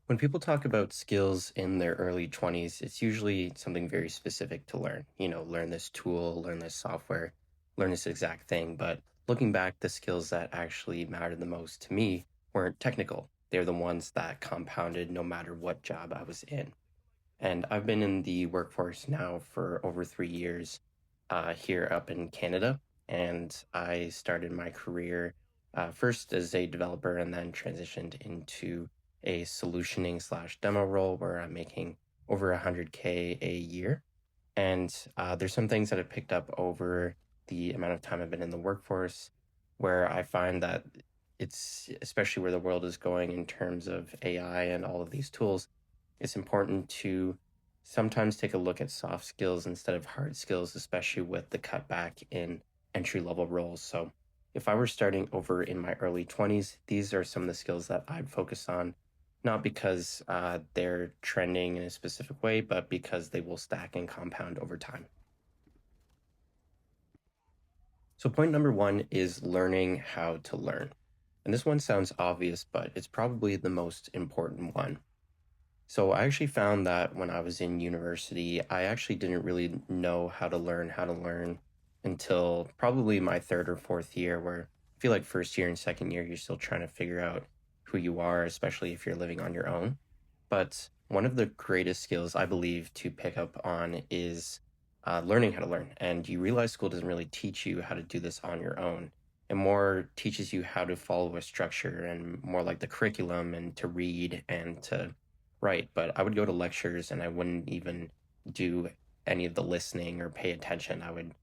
When people talk about skills in their early 20s, it's usually something very specific to learn. Learn this tool, learn this software, learn this exact thing. But looking back, the skills that actually mattered the most to me weren't technical. They're the ones that compounded no matter what job I was in. And I've been in the workforce now for over 3 years here up in Canada. And I started my career first as a developer and then transitioned into a solutioning slash demo role where I'm making over 100K a year. And there's some things that I've picked up over the amount of time I've been in the workforce where I find that it's especially where the world is going in terms of AI and all of these tools, it's important to sometimes take a look at soft skills instead of hard skills, especially with the cutback in entry level roles. So if I were starting over in my early 20s, these are some of the skills that I'd focus on, not because they're trending in a specific way, but because they will stack and compound over time. So, point number one is learning how to learn. And this one sounds obvious, but it's probably the most important one. So, I actually found that when I was in university, I actually didn't really know how to learn until probably my third or fourth year, where I feel like first year and second year, you're still trying to figure out who you are, especially if you're living on your own. But one of the greatest skills I believe to pick up on is learning how to learn. And you realize school doesn't really teach you how to do this on your own. It more teaches you how to follow a structure and more like the curriculum and to read and to write. But I would go to lectures and I wouldn't even do any of the listening or pay attention. I would,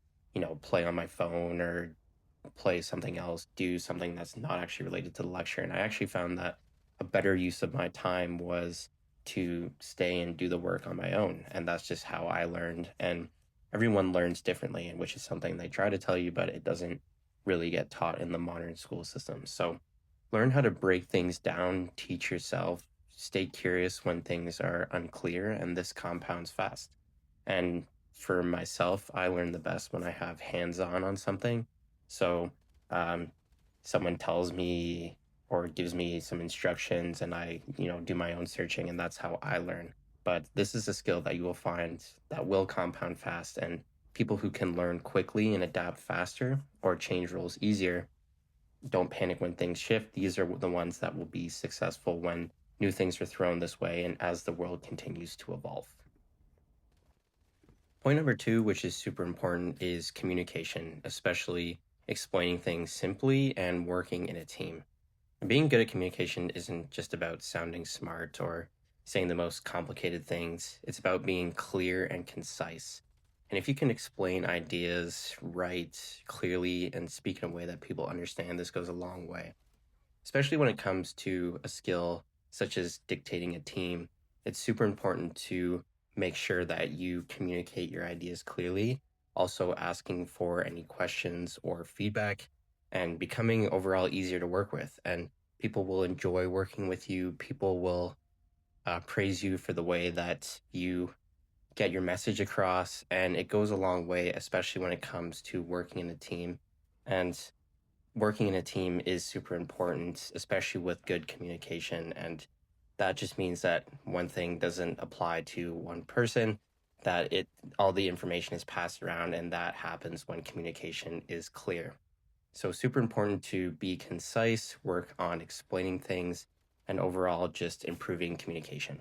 play on my phone or play something else, do something that's not actually related to the lecture. And I actually found that a better use of my time was to stay and do the work on my own. And that's just how I learned. And everyone learns differently, and which is something they try to tell you, but it doesn't really get taught in the modern school system. So learn how to break things down, teach yourself, stay curious when things are unclear, and this compounds fast. And for myself, I learn the best when I have hands on something. So um, someone tells me or gives me some instructions and I, do my own searching and that's how I learn. But this is a skill that you will find that will compound fast, and people who can learn quickly and adapt faster or change roles easier don't panic when things shift. These are the ones that will be successful when new things are thrown this way and as the world continues to evolve. Point number two, which is super important, is communication, especially explaining things simply and working in a team. Being good at communication isn't just about sounding smart or saying the most complicated things. It's about being clear and concise. And if you can explain ideas right, clearly, and speak in a way that people understand, this goes a long way. Especially when it comes to a skill such as dictating a team, it's super important to make sure that you communicate your ideas clearly, also asking for any questions or feedback, and becoming overall easier to work with. And people will enjoy working with you. People will praise you for the way that you get your message across. And it goes a long way, especially when it comes to working in a team. And working in a team is super important, especially with good communication. And that just means that one thing doesn't apply to one person, that it all the information is passed around, and that happens when communication is clear. So super important to be concise, work on explaining things, and overall just improving communication.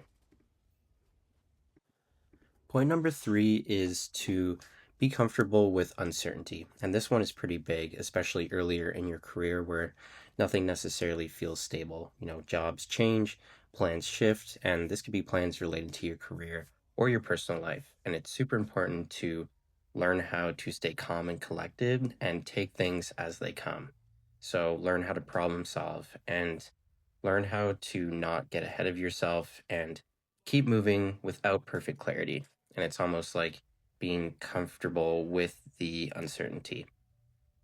Point number three is to be comfortable with uncertainty. And this one is pretty big, especially earlier in your career where nothing necessarily feels stable. Jobs change, plans shift, and this could be plans related to your career or your personal life. And it's super important to learn how to stay calm and collected and take things as they come. So learn how to problem solve and learn how to not get ahead of yourself and keep moving without perfect clarity. And it's almost like being comfortable with the uncertainty.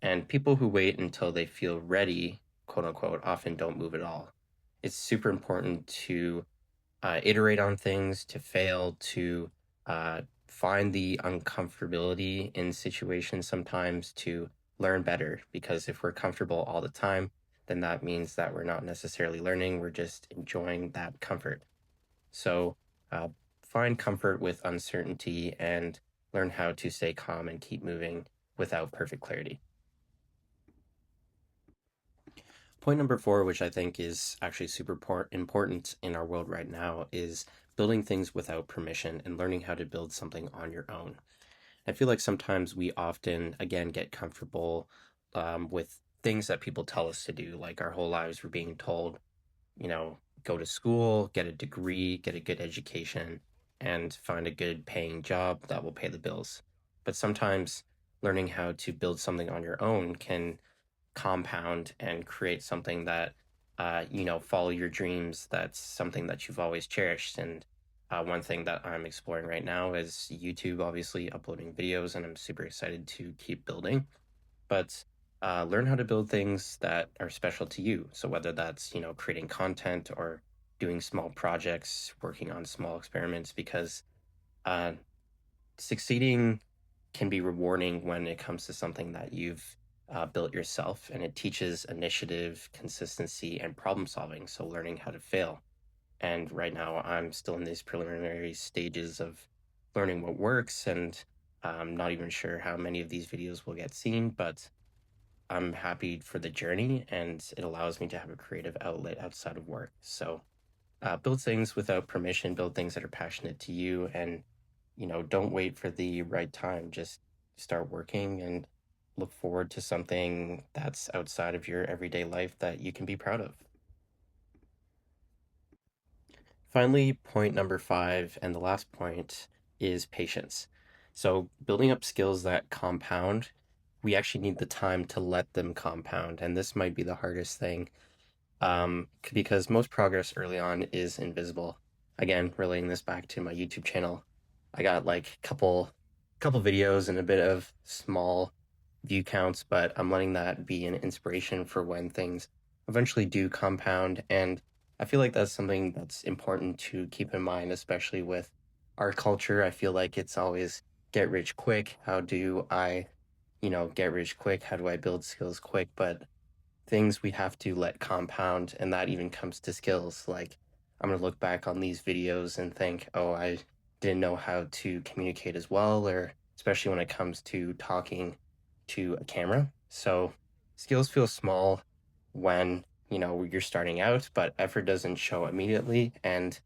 And people who wait until they feel ready, quote unquote, often don't move at all. It's super important to iterate on things, to fail, to find the uncomfortability in situations sometimes to learn better. Because if we're comfortable all the time, then that means that we're not necessarily learning, we're just enjoying that comfort. So uh, find comfort with uncertainty and learn how to stay calm and keep moving without perfect clarity. Point number four, which I think is actually super important in our world right now, is building things without permission and learning how to build something on your own. I feel like sometimes we often, again, get comfortable with things that people tell us to do. Like our whole lives, we're being told, you know, go to school, get a degree, get a good education, and find a good paying job that will pay the bills. But sometimes learning how to build something on your own can compound and create something that, follow your dreams. That's something that you've always cherished. And one thing that I'm exploring right now is YouTube, obviously uploading videos, and I'm super excited to keep building. But learn how to build things that are special to you. So whether that's, creating content or doing small projects, working on small experiments, because uh, succeeding can be rewarding when it comes to something that you've built yourself, and it teaches initiative, consistency, and problem solving. So learning how to fail. And right now, I'm still in these preliminary stages of learning what works, and I'm not even sure how many of these videos will get seen, but I'm happy for the journey, and it allows me to have a creative outlet outside of work. So build things without permission, build things that are passionate to you, and don't wait for the right time. Just start working and look forward to something that's outside of your everyday life that you can be proud of. Finally, point number five, and the last point, is patience. So, building up skills that compound, we actually need the time to let them compound. And this might be the hardest thing because most progress early on is invisible. Again, relating this back to my YouTube channel, I got like couple videos and a bit of small view counts, but I'm letting that be an inspiration for when things eventually do compound. And I feel like that's something that's important to keep in mind, especially with our culture. I feel like it's always get rich quick. How do I, get rich quick? How do I build skills quick? But things we have to let compound, and that even comes to skills. Like, I'm going to look back on these videos and think, oh, I didn't know how to communicate as well, or especially when it comes to talking to a camera. So, skills feel small when, you're starting out, but effort doesn't show immediately. And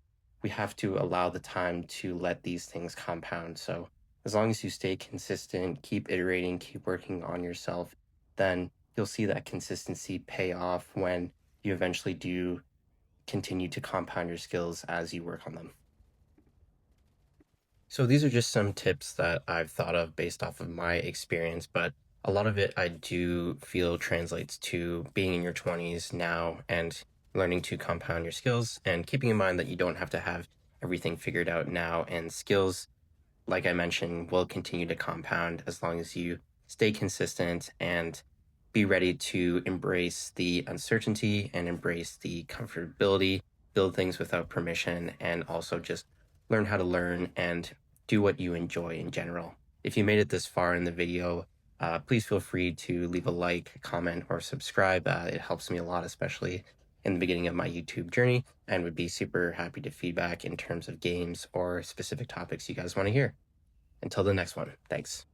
we have to allow the time to let these things compound. So, as long as you stay consistent, keep iterating, keep working on yourself, then you'll see that consistency pay off when you eventually do continue to compound your skills as you work on them. So these are just some tips that I've thought of based off of my experience, but a lot of it I do feel translates to being in your 20s now and learning to compound your skills, and keeping in mind that you don't have to have everything figured out now, and skills, like I mentioned, will continue to compound as long as you stay consistent and be ready to embrace the uncertainty and embrace the comfortability, build things without permission, and also just learn how to learn and do what you enjoy in general. If you made it this far in the video, please feel free to leave a like, comment, or subscribe. It helps me a lot, especially in the beginning of my YouTube journey, and would be super happy to feedback in terms of games or specific topics you guys want to hear. Until the next one, thanks.